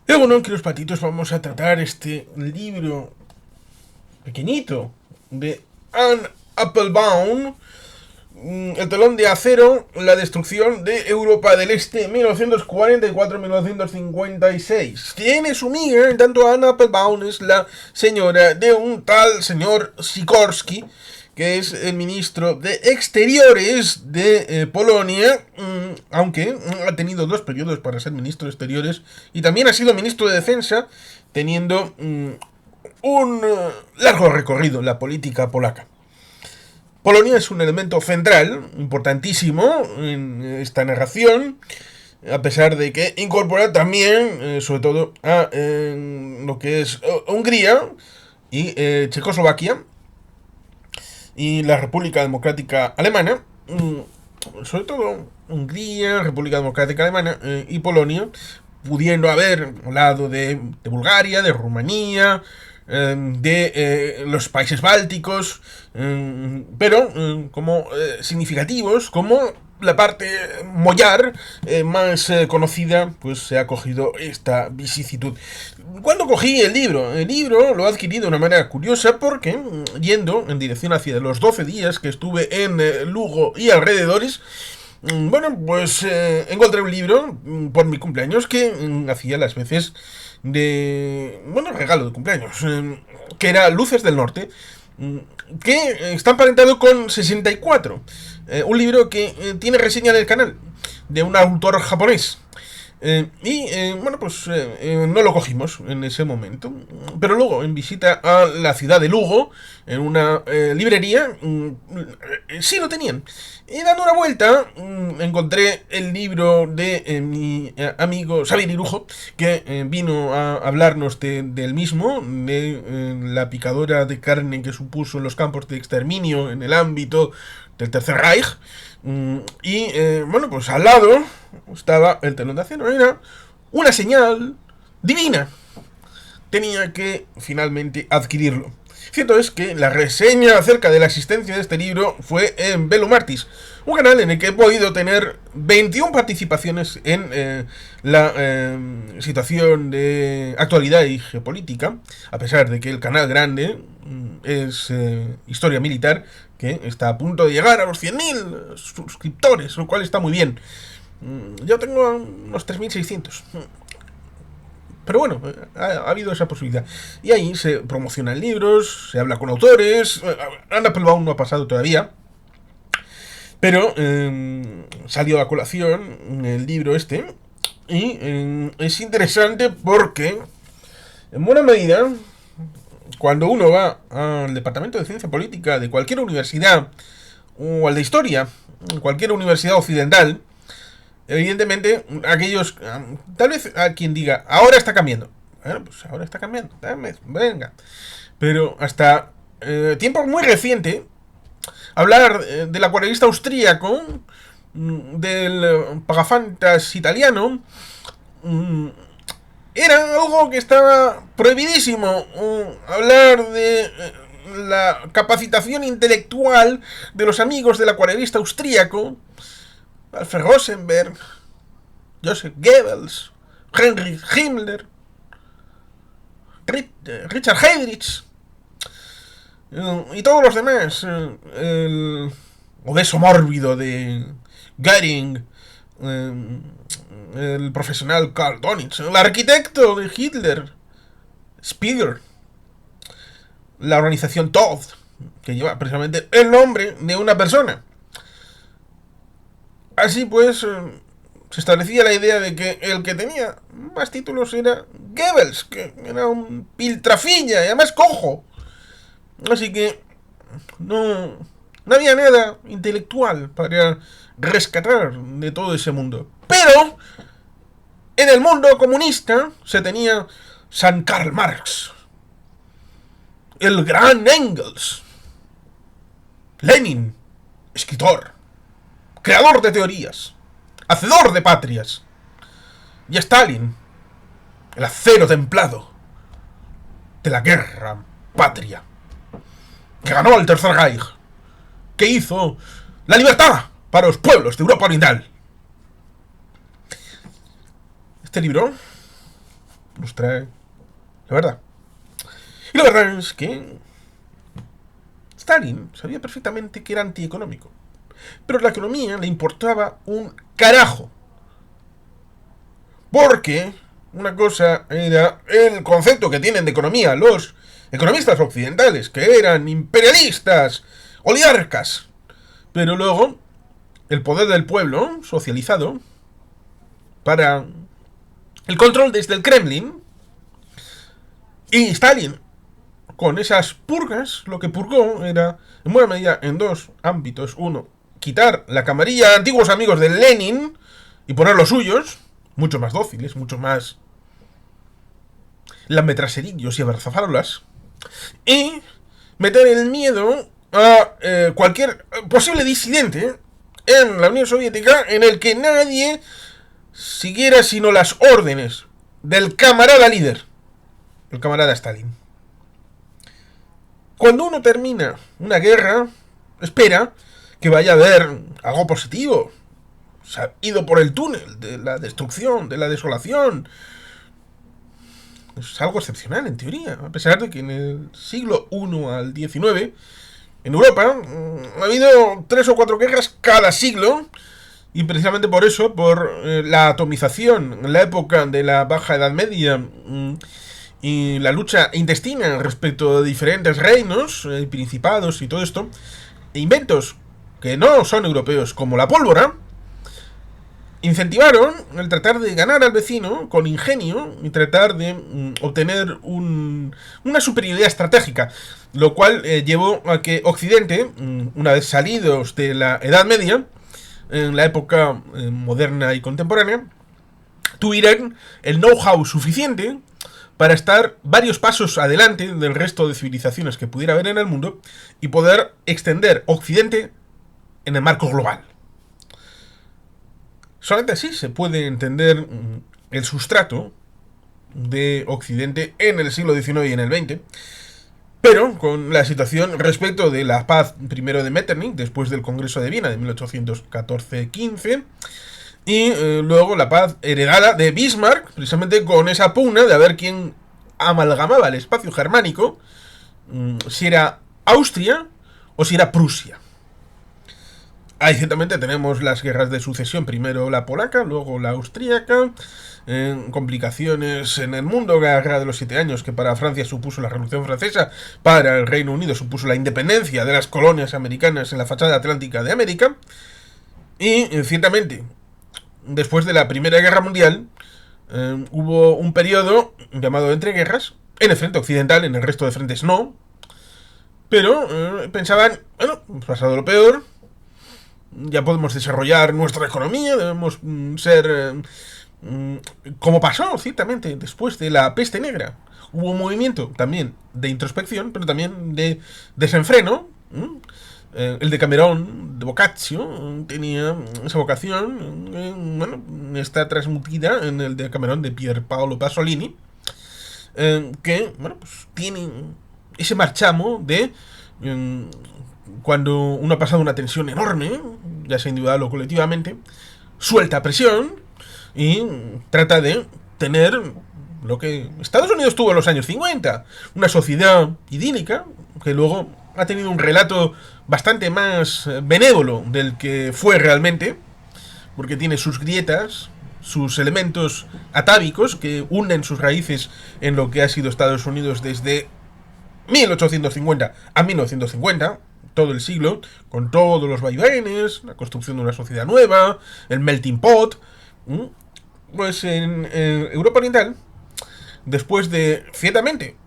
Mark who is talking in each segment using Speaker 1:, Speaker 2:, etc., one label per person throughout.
Speaker 1: Y bueno, queridos patitos, vamos a tratar este libro pequeñito de Anne Applebaum, El telón de acero, la destrucción de Europa del Este, 1944-1956. Tiene su miga, en tanto Anne Applebaum es la señora de un tal señor Sikorsky, que es el ministro de Exteriores de Polonia, aunque ha tenido dos periodos para ser ministro de Exteriores y también ha sido ministro de Defensa, teniendo un largo recorrido en la política polaca. Polonia es un elemento central, importantísimo en esta narración, a pesar de que incorpora también, sobre todo, a lo que es Hungría y Checoslovaquia y la República Democrática Alemana, sobre todo Hungría, República Democrática Alemana y Polonia, pudiendo haber hablado de Bulgaria, de Rumanía, de los países bálticos, pero como significativos, como la parte mollar más conocida, pues se ha cogido esta vicisitud. ¿Cuándo cogí el libro? El libro lo he adquirido de una manera curiosa porque, yendo en dirección hacia los 12 días que estuve en Lugo y alrededores, bueno, pues encontré un libro por mi cumpleaños que hacía las veces de, bueno, regalo de cumpleaños, que era Luces del Norte, mm, que está emparentado con 64, un libro que tiene reseña en el canal de un autor japonés. Bueno, pues no lo cogimos en ese momento. Pero luego, en visita a la ciudad de Lugo, en una librería, sí lo tenían. Y dando una vuelta, encontré el libro de mi amigo Xavier Irujo, que vino a hablarnos del mismo, de la picadora de carne que supuso en los campos de exterminio en el ámbito del Tercer Reich. Bueno, pues al lado estaba el telón de acero. Era una señal divina. Tenía que finalmente adquirirlo. Cierto es que la reseña acerca de la existencia de este libro fue en Bellum Artis, un canal en el que he podido tener 21 participaciones en la situación de actualidad y geopolítica, a pesar de que el canal grande es historia militar, que está a punto de llegar a los 100.000 suscriptores, lo cual está muy bien. Yo tengo unos 3.600. Pero bueno, ha habido esa posibilidad. Y ahí se promocionan libros, se habla con autores. Anna Applebaum no ha pasado todavía. Pero salió a colación el libro este. Y es interesante porque, en buena medida, cuando uno va al departamento de ciencia política de cualquier universidad, o al de historia, cualquier universidad occidental, evidentemente, aquellos, tal vez a quien diga, ahora está cambiando. Bueno, pues ahora está cambiando, venga. Pero hasta tiempo muy reciente, hablar del acuarelista austríaco, del Pagafantas italiano, mm, era algo que estaba prohibidísimo. Hablar de la capacitación intelectual de los amigos del acuarelista austríaco, Alfred Rosenberg, Joseph Goebbels, Heinrich Himmler, Richard Heydrich y todos los demás. El obeso mórbido de Goering, el profesional Karl Donitz, el arquitecto de Hitler, Spiegel, la organización Todd, que lleva precisamente el nombre de una persona. Así pues, se establecía la idea de que el que tenía más títulos era Goebbels, que era un piltrafilla y además cojo. Así que no había nada intelectual para rescatar de todo ese mundo. Pero en el mundo comunista se tenía San Karl Marx, el gran Engels, Lenin, escritor, creador de teorías, hacedor de patrias, y Stalin, el acero templado de la guerra patria, que ganó el Tercer Reich, que hizo la libertad para los pueblos de Europa Oriental. Este libro nos trae la verdad. Y la verdad es que Stalin sabía perfectamente que era antieconómico, pero la economía le importaba un carajo. Porque una cosa era el concepto que tienen de economía los economistas occidentales, que eran imperialistas, oligarcas. Pero luego, el poder del pueblo, socializado, para el control desde el Kremlin, y Stalin, con esas purgas, lo que purgó era, en buena medida, en dos ámbitos. Uno, quitar la camarilla de antiguos amigos de Lenin y poner los suyos, mucho más dóciles, mucho más lambetraserillos y abrazafarolas, y meter el miedo a cualquier posible disidente en la Unión Soviética, en el que nadie siguiera sino las órdenes del camarada líder, el camarada Stalin. Cuando uno termina una guerra, espera que vaya a haber algo positivo. Se ha ido por el túnel de la destrucción, de la desolación. Es algo excepcional, en teoría. A pesar de que en el siglo I al XIX, en Europa, ha habido 3 o 4 guerras cada siglo. Y precisamente por eso, por la atomización en la época de la Baja Edad Media y la lucha intestina respecto de diferentes reinos, principados y todo esto, inventos que no son europeos, como la pólvora, incentivaron el tratar de ganar al vecino con ingenio y tratar de obtener una superioridad estratégica, lo cual llevó a que Occidente, una vez salidos de la Edad Media, en la época moderna y contemporánea, tuvieran el know-how suficiente para estar varios pasos adelante del resto de civilizaciones que pudiera haber en el mundo y poder extender Occidente en el marco global. Solamente así se puede entender el sustrato de Occidente en el siglo XIX y en el XX, pero con la situación respecto de la paz primero de Metternich, después del Congreso de Viena de 1814-15, y luego la paz heredada de Bismarck, precisamente con esa pugna de a ver quién amalgamaba el espacio germánico, si era Austria o si era Prusia. Ahí ciertamente tenemos las guerras de sucesión, primero la polaca, luego la austríaca, complicaciones en el mundo, la guerra de los 7 años, que para Francia supuso la Revolución Francesa, para el Reino Unido supuso la independencia de las colonias americanas en la fachada atlántica de América, y ciertamente, después de la Primera Guerra Mundial, hubo un periodo llamado entreguerras, en el frente occidental, en el resto de frentes no, pero pensaban, bueno, hemos pasado lo peor, ya podemos desarrollar nuestra economía, debemos ser como pasó ciertamente después de la peste negra. Hubo un movimiento también de introspección, pero también de desenfreno. El de Cameron, de Boccaccio, tenía esa vocación, bueno, está transmitida en el de Cameron de Pier Paolo Pasolini, que, bueno, pues tiene ese marchamo de cuando uno ha pasado una tensión enorme, ya sea individual o colectivamente, suelta presión y trata de tener lo que Estados Unidos tuvo en los años 50, una sociedad idílica que luego ha tenido un relato bastante más benévolo del que fue realmente, porque tiene sus grietas, sus elementos atávicos que unen sus raíces en lo que ha sido Estados Unidos desde 1850 a 1950, todo el siglo, con todos los vaivenes, la construcción de una sociedad nueva, el melting pot. Pues en Europa Oriental, después de, ciertamente,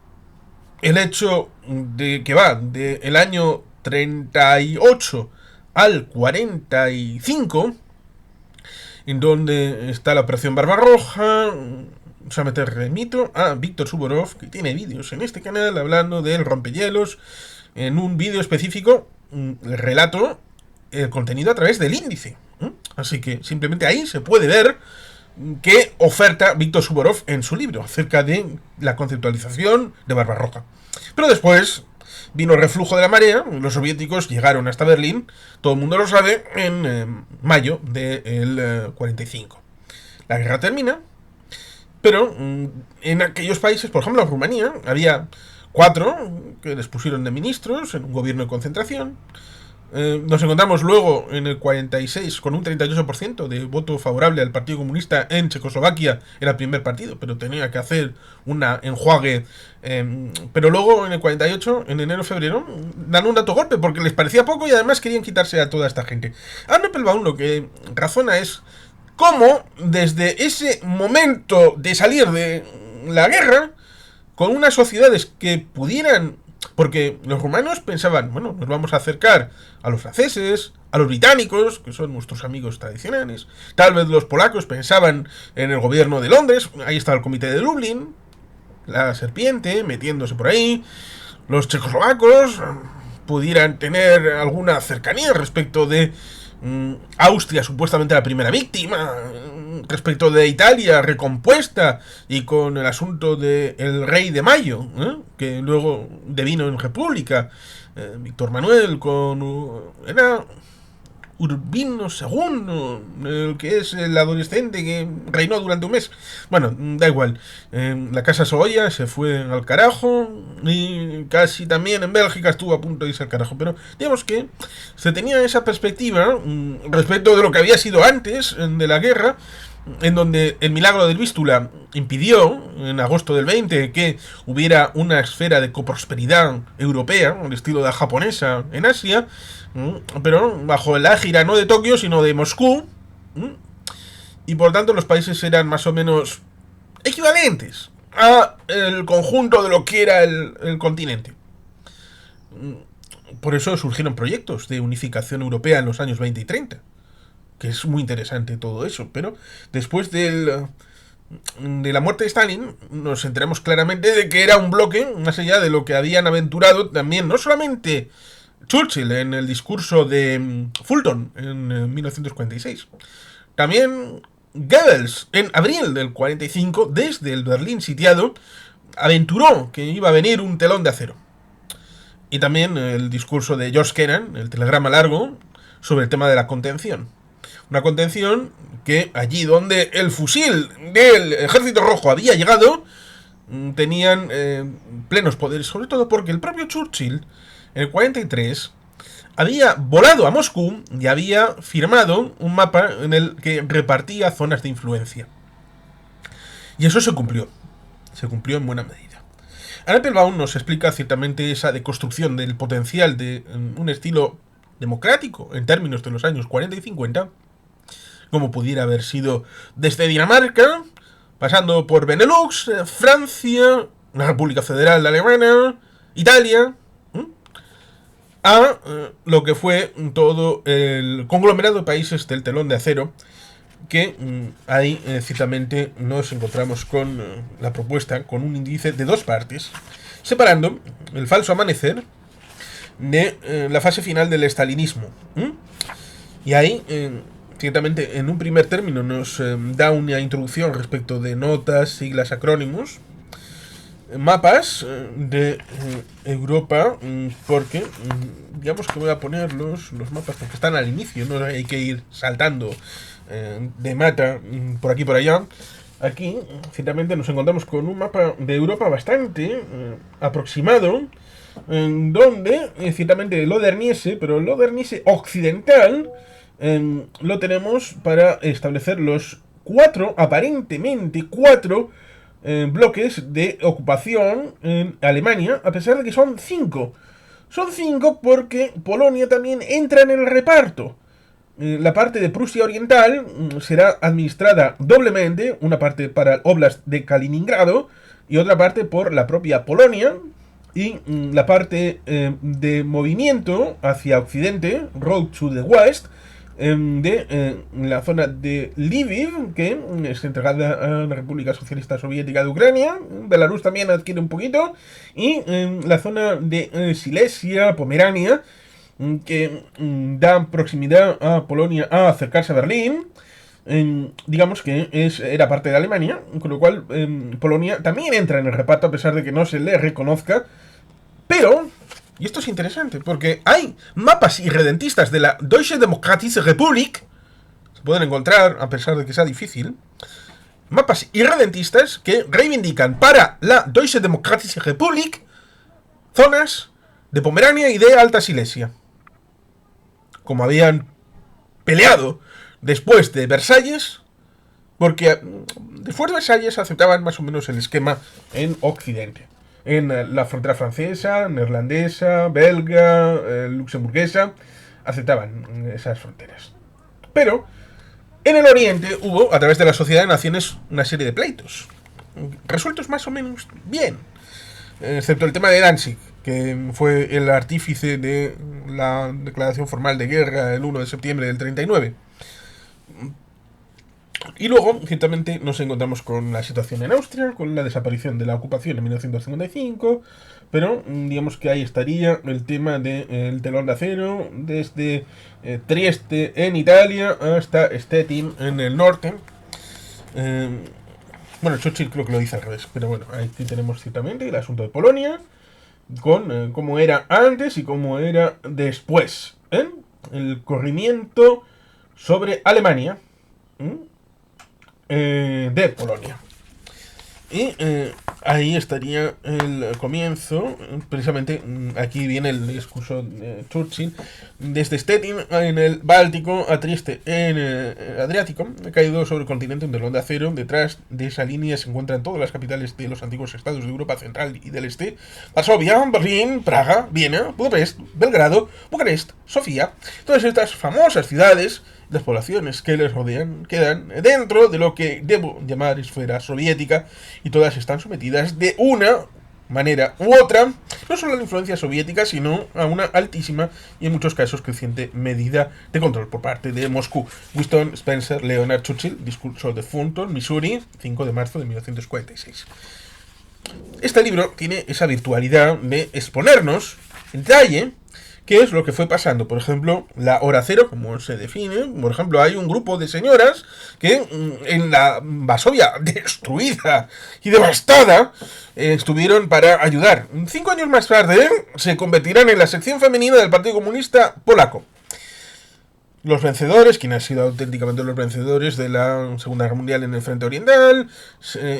Speaker 1: el hecho de que va del año 38 al 45, en donde está la Operación Barbarroja, solamente remito a Víctor Suvorov, que tiene vídeos en este canal hablando del rompehielos. En un vídeo específico relato el contenido a través del índice. Así que simplemente ahí se puede ver qué oferta Víctor Suvorov en su libro acerca de la conceptualización de Barbarroja. Pero después vino el reflujo de la marea, los soviéticos llegaron hasta Berlín, todo el mundo lo sabe, en mayo del 45. La guerra termina, Pero en aquellos países, por ejemplo en Rumanía, había 4 que les pusieron de ministros en un gobierno de concentración. Nos encontramos luego en el 46 con un 38% de voto favorable al Partido Comunista en Checoslovaquia. Era el primer partido, pero tenía que hacer una enjuague. Pero luego en el 48, en enero-febrero, dan un dato golpe porque les parecía poco y además querían quitarse a toda esta gente. Arno Applebaum lo que razona es cómo desde ese momento de salir de la guerra, con unas sociedades que pudieran... Porque los rumanos pensaban, bueno, nos vamos a acercar a los franceses, a los británicos, que son nuestros amigos tradicionales. Tal vez los polacos pensaban en el gobierno de Londres, ahí está el comité de Lublin, la serpiente metiéndose por ahí. Los checoslovacos pudieran tener alguna cercanía respecto de Austria, supuestamente la primera víctima, respecto de Italia recompuesta y con el asunto del rey de Mayo, que luego devino en república, Víctor Manuel con era Urbino II, el que es el adolescente que reinó durante un mes. Bueno, da igual. La casa Savoya se fue al carajo y casi también en Bélgica estuvo a punto de irse al carajo. Pero digamos que se tenía esa perspectiva respecto de lo que había sido antes de la guerra, en donde el milagro del Vístula impidió, en agosto del 20, que hubiera una esfera de coprosperidad europea, al estilo de la japonesa en Asia, pero bajo el ágira no de Tokio, sino de Moscú, y por tanto los países eran más o menos equivalentes a el conjunto de lo que era el continente. Por eso surgieron proyectos de unificación europea en los años 20 y 30. Que es muy interesante todo eso, pero después de la muerte de Stalin nos enteramos claramente de que era un bloque, más allá de lo que habían aventurado también, no solamente Churchill en el discurso de Fulton en 1946, también Goebbels en abril del 45, desde el Berlín sitiado, aventuró que iba a venir un telón de acero. Y también el discurso de George Kennan, el telegrama largo, sobre el tema de la contención. Una contención que allí donde el fusil del Ejército Rojo había llegado, tenían plenos poderes, sobre todo porque el propio Churchill, en el 43, había volado a Moscú y había firmado un mapa en el que repartía zonas de influencia. Y eso se cumplió en buena medida. Applebaum nos explica ciertamente esa deconstrucción del potencial de un estilo democrático en términos de los años 40 y 50, como pudiera haber sido desde Dinamarca, pasando por Benelux, Francia, la República Federal Alemana, Italia, a lo que fue todo el conglomerado de países del telón de acero, que ahí ciertamente nos encontramos con la propuesta, con un índice de 2 partes, separando el falso amanecer de la fase final del estalinismo. Y ahí... ciertamente, en un primer término nos da una introducción respecto de notas, siglas, acrónimos, mapas de Europa, porque digamos que voy a poner los mapas porque están al inicio, no hay que ir saltando de mata por aquí y por allá. Aquí, ciertamente, nos encontramos con un mapa de Europa bastante aproximado, en donde, ciertamente, el Oderniese, pero el Oderniese occidental, lo tenemos para establecer los 4, aparentemente 4 bloques de ocupación en Alemania, a pesar de que son 5. Son 5 porque Polonia también entra en el reparto. La parte de Prusia Oriental será administrada doblemente, una parte para el Oblast de Kaliningrado y otra parte por la propia Polonia, y la parte de movimiento hacia Occidente, Road to the West, de la zona de Lviv, que es entregada a la República Socialista Soviética de Ucrania. Belarus también adquiere un poquito, y la zona de Silesia, Pomerania, que da proximidad a Polonia a acercarse a Berlín. Digamos que era parte de Alemania, con lo cual Polonia también entra en el reparto a pesar de que no se le reconozca. Pero, y esto es interesante, porque hay mapas irredentistas de la Deutsche Demokratische Republik, se pueden encontrar a pesar de que sea difícil, mapas irredentistas que reivindican para la Deutsche Demokratische Republik zonas de Pomerania y de Alta Silesia. Como habían peleado después de Versalles, porque después de Versalles aceptaban más o menos el esquema en Occidente. En la frontera francesa, neerlandesa, belga, luxemburguesa, aceptaban esas fronteras. Pero en el Oriente hubo, a través de la Sociedad de Naciones, una serie de pleitos, resueltos más o menos bien, excepto el tema de Danzig, que fue el artífice de la declaración formal de guerra el 1 de septiembre del 39. Y luego, ciertamente, nos encontramos con la situación en Austria, con la desaparición de la ocupación en 1955, pero digamos que ahí estaría el tema del telón de acero, desde Trieste en Italia hasta Stettin en el norte. Bueno, Churchill creo que lo dice al revés, pero bueno, aquí tenemos ciertamente el asunto de Polonia, con cómo era antes y cómo era después. El corrimiento sobre Alemania de Polonia. Y ahí estaría el comienzo. Precisamente aquí viene el discurso de Churchill. Desde Stettin en el Báltico a Trieste en el Adriático, ha caído sobre el continente un telón de acero. Detrás de esa línea se encuentran todas las capitales de los antiguos estados de Europa Central y del Este: Varsovia, Berlín, Praga, Viena, Budapest, Belgrado, Bucarest, Sofía. Todas estas famosas ciudades, las poblaciones que les rodean, quedan dentro de lo que debo llamar esfera soviética, y todas están sometidas de una manera u otra, no solo a la influencia soviética, sino a una altísima y en muchos casos creciente medida de control por parte de Moscú. Winston Spencer Leonard Churchill, discurso de Fulton, Missouri, 5 de marzo de 1946. Este libro tiene esa virtualidad de exponernos en detalle qué es lo que fue pasando. Por ejemplo, la hora cero, como se define. Por ejemplo, hay un grupo de señoras que en la Varsovia destruida y devastada estuvieron para ayudar. 5 años más tarde se convertirán en la sección femenina del Partido Comunista Polaco. Los vencedores, quienes han sido auténticamente los vencedores de la Segunda Guerra Mundial en el frente oriental,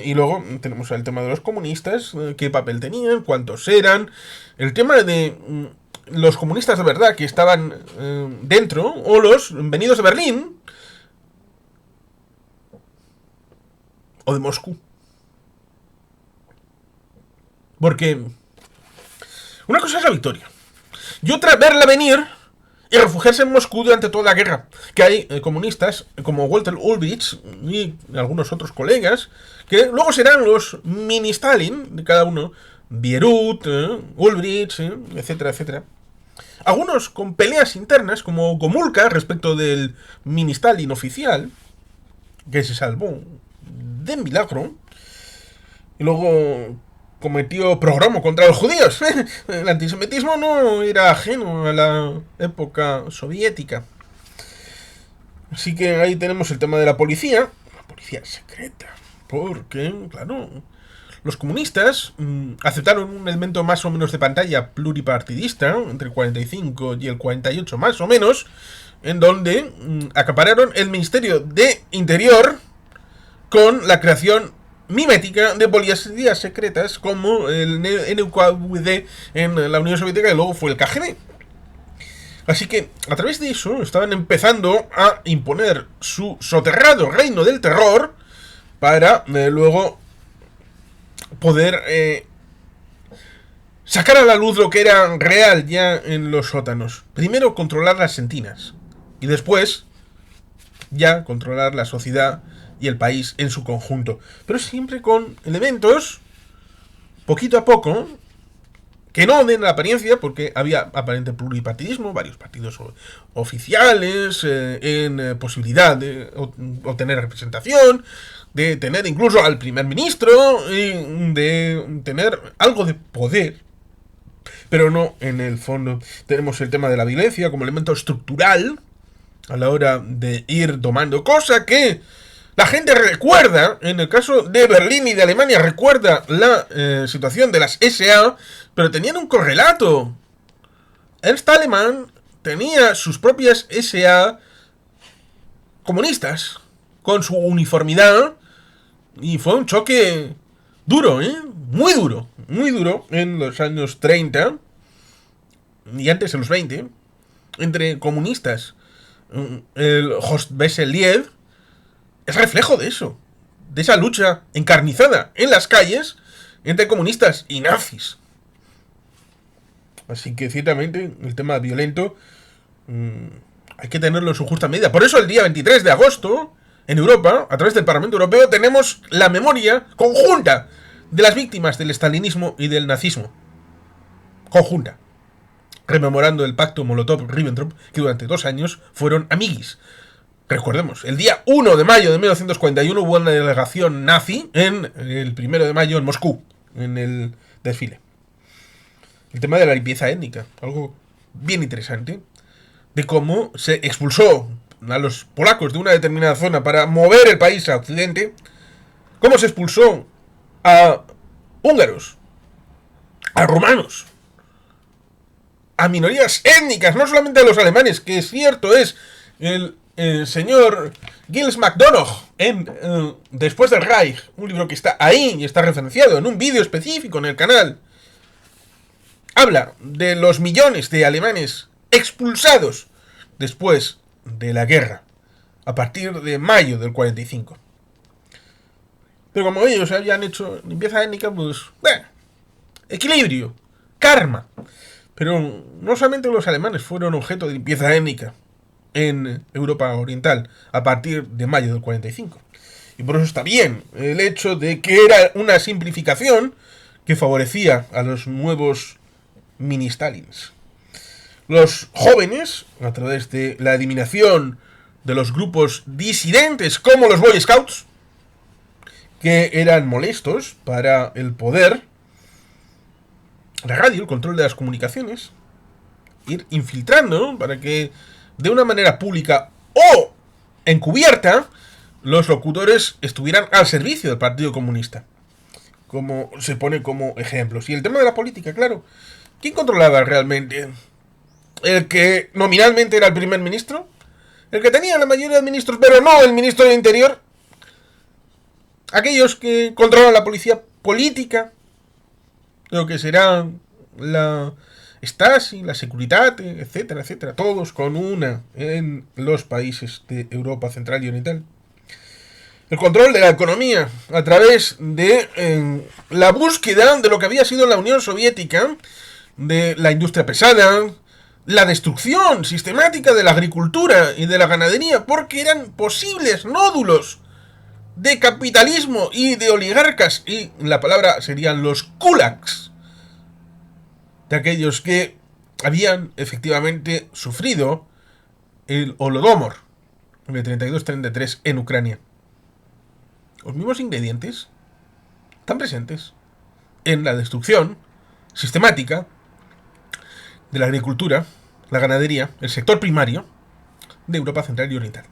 Speaker 1: y luego tenemos el tema de los comunistas, qué papel tenían, cuántos eran, el tema de los comunistas de verdad que estaban dentro, o los venidos de Berlín o de Moscú. Porque una cosa es la victoria y otra verla venir y refugiarse en Moscú durante toda la guerra. Que hay comunistas como Walter Ulbricht y algunos otros colegas que luego serán los mini Stalin de cada uno, Bierut, Ulbricht, etcétera, etcétera. Algunos con peleas internas, como Gomulka respecto del mini Stalin oficial, que se salvó de milagro, y luego cometió pogromo contra los judíos. El antisemitismo no era ajeno a la época soviética. Así que ahí tenemos el tema de la policía secreta, porque, claro, los comunistas aceptaron un elemento más o menos de pantalla pluripartidista, entre el 45 y el 48 más o menos, en donde acapararon el Ministerio de Interior con la creación mimética de policías secretas como el NKVD en la Unión Soviética, y luego fue el KGB. Así que a través de eso estaban empezando a imponer su soterrado reino del terror para luego poder sacar a la luz lo que era real ya en los sótanos. Primero controlar las sentinas y después ya controlar la sociedad y el país en su conjunto, pero siempre con elementos poquito a poco que no den la apariencia, porque había aparente pluripartidismo, varios partidos oficiales en posibilidad de obtener representación, de tener incluso al primer ministro y de tener algo de poder, pero no en el fondo. Tenemos el tema de la violencia como elemento estructural a la hora de ir domando, cosa que la gente recuerda. En el caso de Berlín y de Alemania recuerda la situación de las SA, pero tenían un correlato. Ernst Alemán tenía sus propias SA comunistas, con su uniformidad Y fue un choque duro, muy duro, muy duro en los años 30 y antes en los 20, entre comunistas. El Horst Wessel-Lied es reflejo de eso, de esa lucha encarnizada en las calles entre comunistas y nazis. Así que ciertamente el tema violento hay que tenerlo en su justa medida. Por eso el día 23 de agosto, en Europa, a través del Parlamento Europeo, tenemos la memoria conjunta de las víctimas del estalinismo y del nazismo. Conjunta. Rememorando el pacto Molotov-Ribbentrop, que durante 2 años fueron amiguis. Recordemos, el día 1 de mayo de 1941 hubo una delegación nazi en el 1 de mayo en Moscú, en el desfile. El tema de la limpieza étnica, algo bien interesante, de cómo se expulsó a los polacos de una determinada zona para mover el país a Occidente, cómo se expulsó a húngaros, a rumanos, a minorías étnicas, no solamente a los alemanes, que cierto es el señor Giles MacDonough en Después del Reich, un libro que está ahí y está referenciado en un vídeo específico en el canal, habla de los millones de alemanes expulsados después de la guerra, a partir de mayo del 45. Pero como ellos habían hecho limpieza étnica, pues, bueno, equilibrio, karma. Pero no solamente los alemanes fueron objeto de limpieza étnica en Europa Oriental a partir de mayo del 45. Y por eso está bien el hecho de que era una simplificación que favorecía a los nuevos mini-Stalins. Los jóvenes, a través de la eliminación de los grupos disidentes como los Boy Scouts, que eran molestos para el poder, la radio, el control de las comunicaciones, ir infiltrando, ¿no?, para que de una manera pública o encubierta los locutores estuvieran al servicio del Partido Comunista, como se pone como ejemplos. Y el tema de la política, claro, ¿quién controlaba realmente? ¿El que nominalmente era el primer ministro? ¿El que tenía la mayoría de ministros, pero no el ministro del Interior? ¿Aquellos que controlan la policía política? Lo que será la Stasi, la Securitate, etcétera, etcétera. Todos con una en los países de Europa Central y Oriental. El control de la economía a través de la búsqueda de lo que había sido la Unión Soviética, de la industria pesada, la destrucción sistemática de la agricultura y de la ganadería, porque eran posibles nódulos de capitalismo y de oligarcas, y la palabra serían los kulaks, de aquellos que habían efectivamente sufrido el Holodomor en el 32-33 en Ucrania. Los mismos ingredientes están presentes en la destrucción sistemática de la agricultura, la ganadería, el sector primario de Europa Central y Oriental.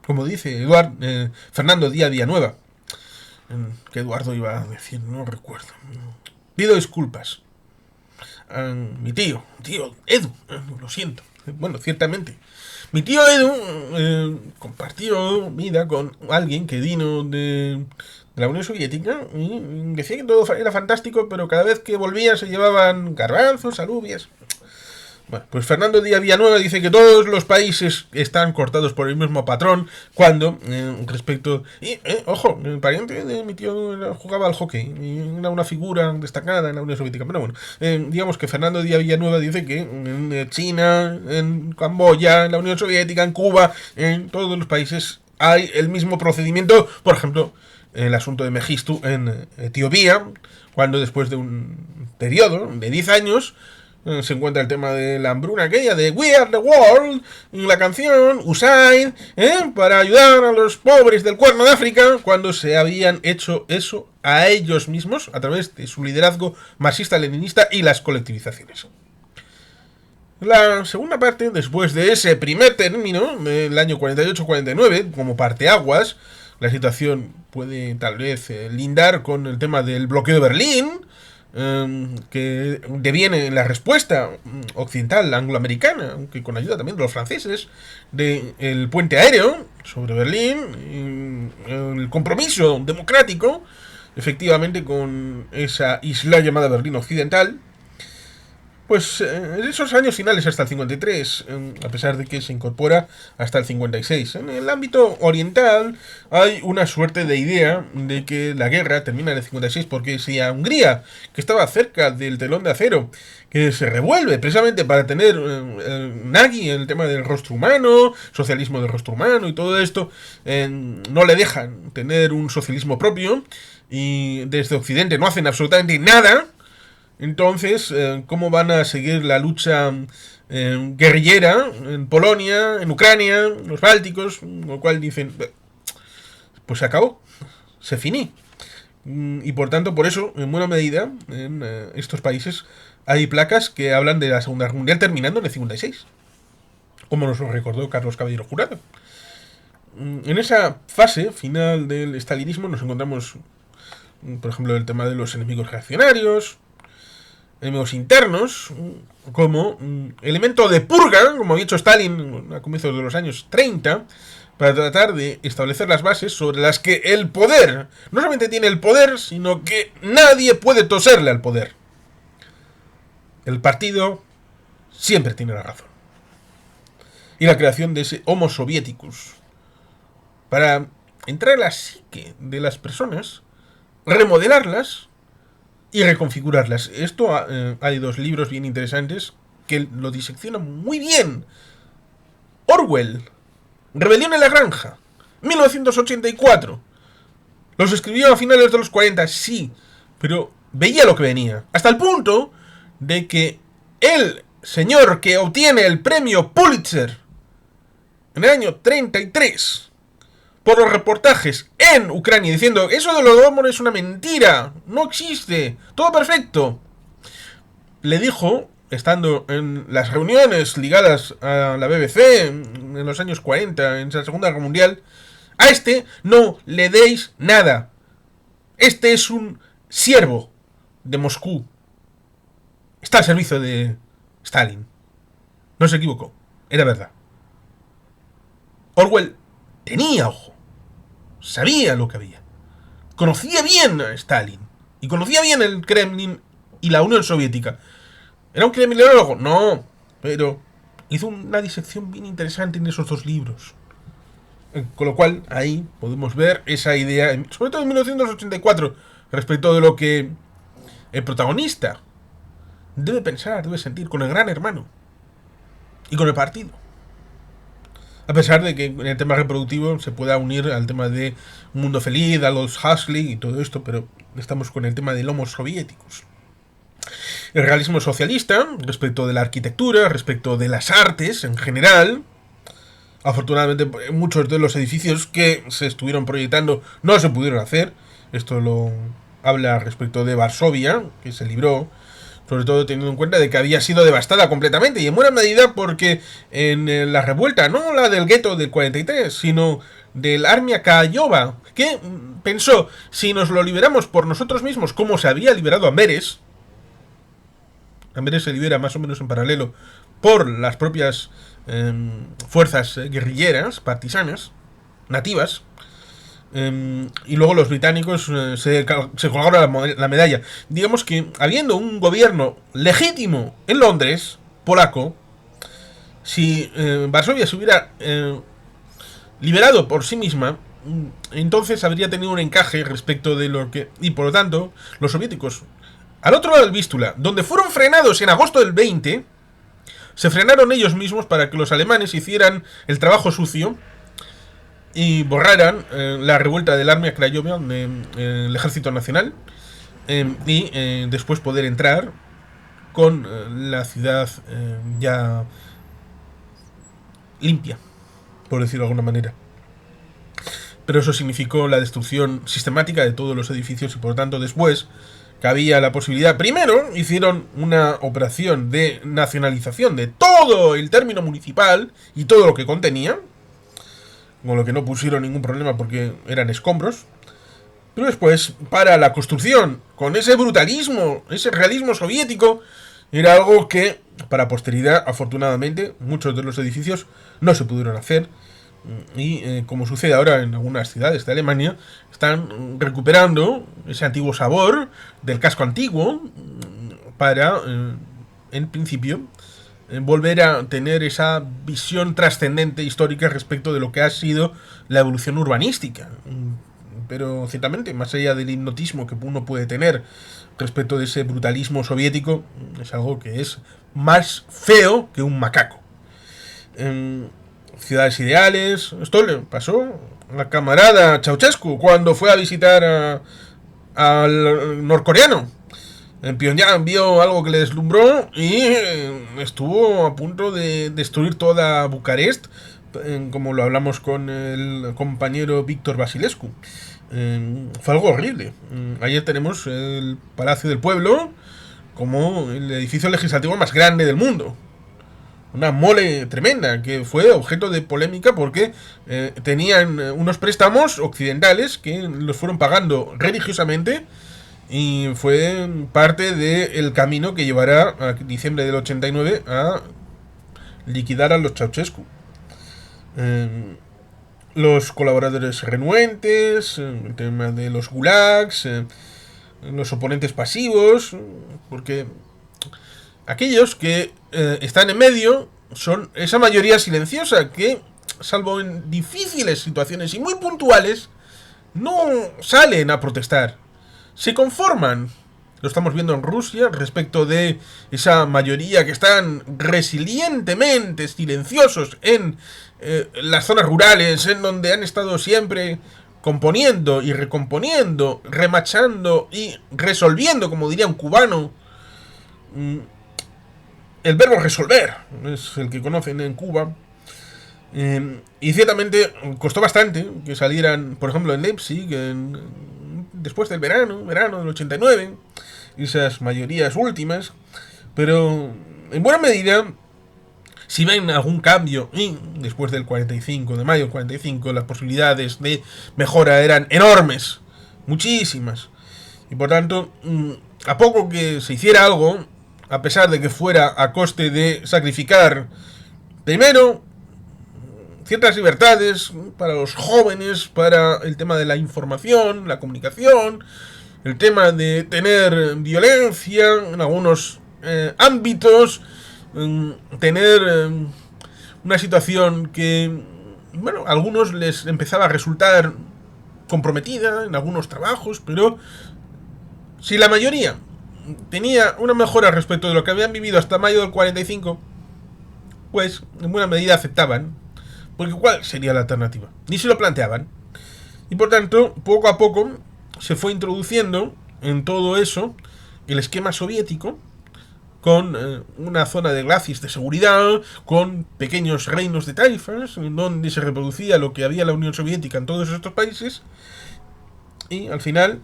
Speaker 1: Como dice Fernando Díaz Villanueva, que Eduardo iba a decir, no recuerdo. Pido disculpas a mi tío Edu, lo siento. Bueno, ciertamente. Mi tío Edu compartió vida con alguien que vino de la Unión Soviética y decía que todo era fantástico, pero cada vez que volvía se llevaban garbanzos, alubias. Bueno, pues Fernando Díaz Villanueva dice que todos los países están cortados por el mismo patrón cuando, respecto... Y, ojo, el pariente de mi tío jugaba al hockey y era una figura destacada en la Unión Soviética. Pero bueno, digamos que Fernando Díaz Villanueva dice que en China, en Camboya, en la Unión Soviética, en Cuba, en todos los países hay el mismo procedimiento. Por ejemplo, el asunto de Mengistu en Etiopía, cuando después de un periodo de 10 años... se encuentra el tema de la hambruna aquella de We Are the World, la canción USAID, para ayudar a los pobres del Cuerno de África, cuando se habían hecho eso a ellos mismos a través de su liderazgo marxista-leninista y las colectivizaciones. La segunda parte, después de ese primer término, del año 48-49, como parteaguas, la situación puede tal vez lindar con el tema del bloqueo de Berlín, que deviene en la respuesta occidental angloamericana, aunque con ayuda también de los franceses, del puente aéreo sobre Berlín, el compromiso democrático, efectivamente, con esa isla llamada Berlín Occidental. Pues en esos años finales hasta el 53, a pesar de que se incorpora hasta el 56. En el ámbito oriental hay una suerte de idea de que la guerra termina en el 56 porque si a Hungría, que estaba cerca del telón de acero, que se revuelve precisamente para tener Nagy, el tema del rostro humano, socialismo del rostro humano y todo esto, no le dejan tener un socialismo propio y desde Occidente no hacen absolutamente nada. Entonces, ¿cómo van a seguir la lucha guerrillera en Polonia, en Ucrania, en los Bálticos? Lo cual dicen, pues se acabó, se finí. Y por tanto, por eso, en buena medida, en estos países hay placas que hablan de la Segunda Guerra Mundial terminando en el 56, como nos lo recordó Carlos Caballero Jurado. En esa fase final del estalinismo nos encontramos, por ejemplo, el tema de los enemigos reaccionarios, enemigos internos, como elemento de purga, como ha dicho Stalin a comienzos de los años 30, para tratar de establecer las bases sobre las que el poder no solamente tiene el poder, sino que nadie puede toserle al poder. El partido siempre tiene la razón. Y la creación de ese Homo Soviéticus, para entrar en la psique de las personas, remodelarlas y reconfigurarlas. Esto hay dos libros bien interesantes que lo diseccionan muy bien. Orwell, Rebelión en la Granja, 1984. Los escribió a finales de los 40, sí, pero veía lo que venía. Hasta el punto de que el señor que obtiene el premio Pulitzer en el año 33 por los reportajes en Ucrania diciendo eso de los Holodomor es una mentira, no existe, todo perfecto, le dijo, estando en las reuniones ligadas a la BBC en los años 40, en la Segunda Guerra Mundial, a este no le deis nada, este es un siervo de Moscú, está al servicio de Stalin. No se equivocó, era verdad. Orwell tenía ojo, sabía lo que había, conocía bien a Stalin y conocía bien el Kremlin y la Unión Soviética. ¿Era un kremlinólogo? No, pero hizo una disección bien interesante en esos dos libros. Con lo cual, ahí podemos ver esa idea, sobre todo en 1984, respecto de lo que el protagonista debe pensar, debe sentir con el gran hermano y con el partido. A pesar de que en el tema reproductivo se pueda unir al tema de un mundo feliz, a los Huxley y todo esto, pero estamos con el tema del Homo Soviéticos. El realismo socialista, respecto de la arquitectura, respecto de las artes en general. Afortunadamente, muchos de los edificios que se estuvieron proyectando no se pudieron hacer. Esto lo habla respecto de Varsovia, que se libró, sobre todo teniendo en cuenta de que había sido devastada completamente, y en buena medida porque en la revuelta, no la del gueto del 43, sino del Armia Krajowa, que pensó, si nos lo liberamos por nosotros mismos, como se había liberado Amberes se libera más o menos en paralelo por las propias fuerzas guerrilleras, partisanas, nativas, y luego los británicos se colgaron la medalla. Digamos que habiendo un gobierno legítimo en Londres, polaco, si Varsovia se hubiera liberado por sí misma, entonces habría tenido un encaje respecto de lo que... Y por lo tanto, los soviéticos, al otro lado del Vístula, donde fueron frenados en agosto del 20, se frenaron ellos mismos para que los alemanes hicieran el trabajo sucio y borraran la revuelta del Armia Krajowa del Ejército Nacional, y después poder entrar con la ciudad ya limpia, por decirlo de alguna manera. Pero eso significó la destrucción sistemática de todos los edificios y por lo tanto después que había la posibilidad, primero hicieron una operación de nacionalización de todo el término municipal y todo lo que contenía, con lo que no pusieron ningún problema porque eran escombros, Pero después, para la construcción, con ese brutalismo, ese realismo soviético, era algo que, para posteridad, afortunadamente, muchos de los edificios no se pudieron hacer. Y como sucede ahora en algunas ciudades de Alemania, están recuperando ese antiguo sabor del casco antiguo para, en principio, volver a tener esa visión trascendente histórica respecto de lo que ha sido la evolución urbanística. Pero ciertamente, más allá del hipnotismo que uno puede tener respecto de ese brutalismo soviético, es algo que es más feo que un macaco. Ciudades ideales. Esto le pasó a la camarada Ceausescu cuando fue a visitar al norcoreano. En Pyongyang vio algo que le deslumbró y estuvo a punto de destruir toda Bucarest, como lo hablamos con el compañero Víctor Vasilescu. Fue algo horrible. Ayer tenemos el Palacio del Pueblo como el edificio legislativo más grande del mundo. Una mole tremenda que fue objeto de polémica porque tenían unos préstamos occidentales que los fueron pagando religiosamente y fue parte del camino que llevará a diciembre del 89 a liquidar a los Ceausescu. Los colaboradores renuentes, el tema de los gulags, los oponentes pasivos, porque aquellos que están en medio son esa mayoría silenciosa que, salvo en difíciles situaciones y muy puntuales, no salen a protestar. Se conforman. Lo estamos viendo en Rusia respecto de esa mayoría que están resilientemente silenciosos en las zonas rurales, en donde han estado siempre componiendo y recomponiendo, remachando y resolviendo, como diría un cubano. El verbo resolver es el que conocen en Cuba. Y ciertamente costó bastante que salieran, por ejemplo, en Leipzig, después del verano del 89, esas mayorías últimas. Pero en buena medida, si ven algún cambio, y después del 45, de mayo del 45, las posibilidades de mejora eran enormes, muchísimas. Y por tanto, a poco que se hiciera algo, a pesar de que fuera a coste de sacrificar, primero, ciertas libertades para los jóvenes, para el tema de la información, la comunicación, el tema de tener violencia en algunos ámbitos, tener una situación que, bueno, a algunos les empezaba a resultar comprometida en algunos trabajos, pero si la mayoría tenía una mejora respecto de lo que habían vivido hasta mayo del 45, pues en buena medida aceptaban, porque ¿cuál sería la alternativa? Ni se lo planteaban. Y por tanto, poco a poco se fue introduciendo en todo eso el esquema soviético, con una zona de glacis de seguridad, con pequeños reinos de taifas, en donde se reproducía lo que había en la Unión Soviética en todos estos países, y al final,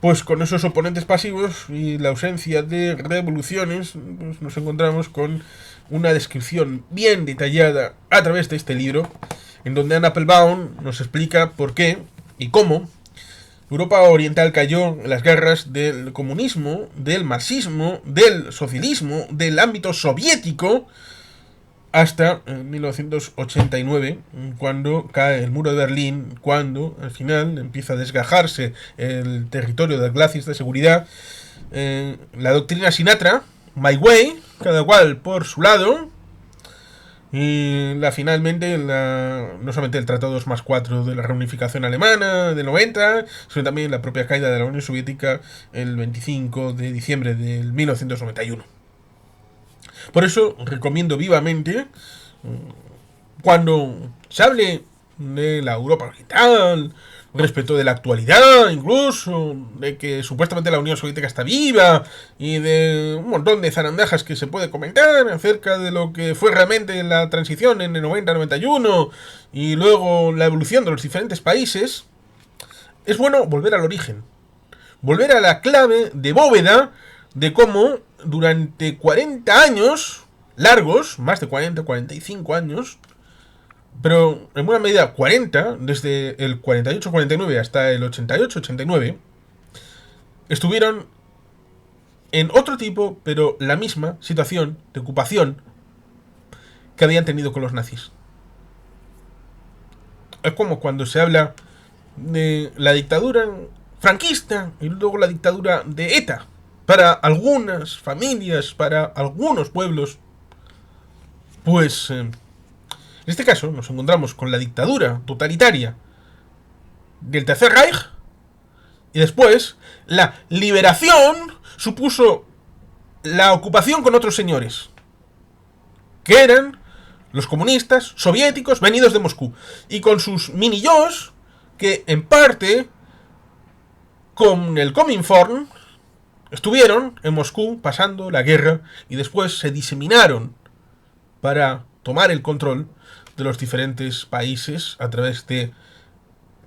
Speaker 1: pues con esos oponentes pasivos y la ausencia de revoluciones, pues nos encontramos con una descripción bien detallada a través de este libro, en donde Anna Applebaum nos explica por qué y cómo Europa Oriental cayó en las garras del comunismo, del marxismo, del socialismo, del ámbito soviético, hasta 1989, cuando cae el muro de Berlín, cuando al final empieza a desgajarse el territorio del glacis de seguridad, la doctrina Sinatra, My Way, cada cual por su lado, y finalmente, no solamente el Tratado 2+4 de la reunificación alemana del 90, sino también la propia caída de la Unión Soviética el 25 de diciembre del 1991. Por eso recomiendo vivamente, cuando se hable de la Europa Oriental, respecto de la actualidad, incluso, de que supuestamente la Unión Soviética está viva, y de un montón de zarandajas que se puede comentar acerca de lo que fue realmente la transición en el 90-91, y luego la evolución de los diferentes países, es bueno volver al origen, volver a la clave de bóveda de cómo durante 40 años largos, más de 40, 45 años, pero en buena medida 40, desde el 48-49 hasta el 88-89, estuvieron en otro tipo, pero la misma situación de ocupación que habían tenido con los nazis. Es como cuando se habla de la dictadura franquista y luego la dictadura de ETA. Para algunas familias, para algunos pueblos, pues en este caso nos encontramos con la dictadura totalitaria del Tercer Reich y después la liberación supuso la ocupación con otros señores, que eran los comunistas soviéticos venidos de Moscú, y con sus mini-yos, que en parte, con el Cominform, estuvieron en Moscú pasando la guerra y después se diseminaron para tomar el control de los diferentes países a través de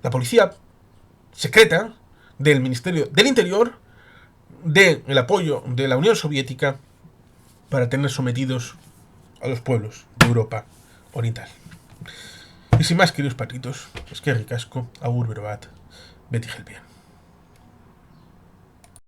Speaker 1: la policía secreta, del Ministerio del Interior, del apoyo de la Unión Soviética para tener sometidos a los pueblos de Europa Oriental. Y sin más, queridos patitos, es que ricasco, agur verbat, Betty Helpian.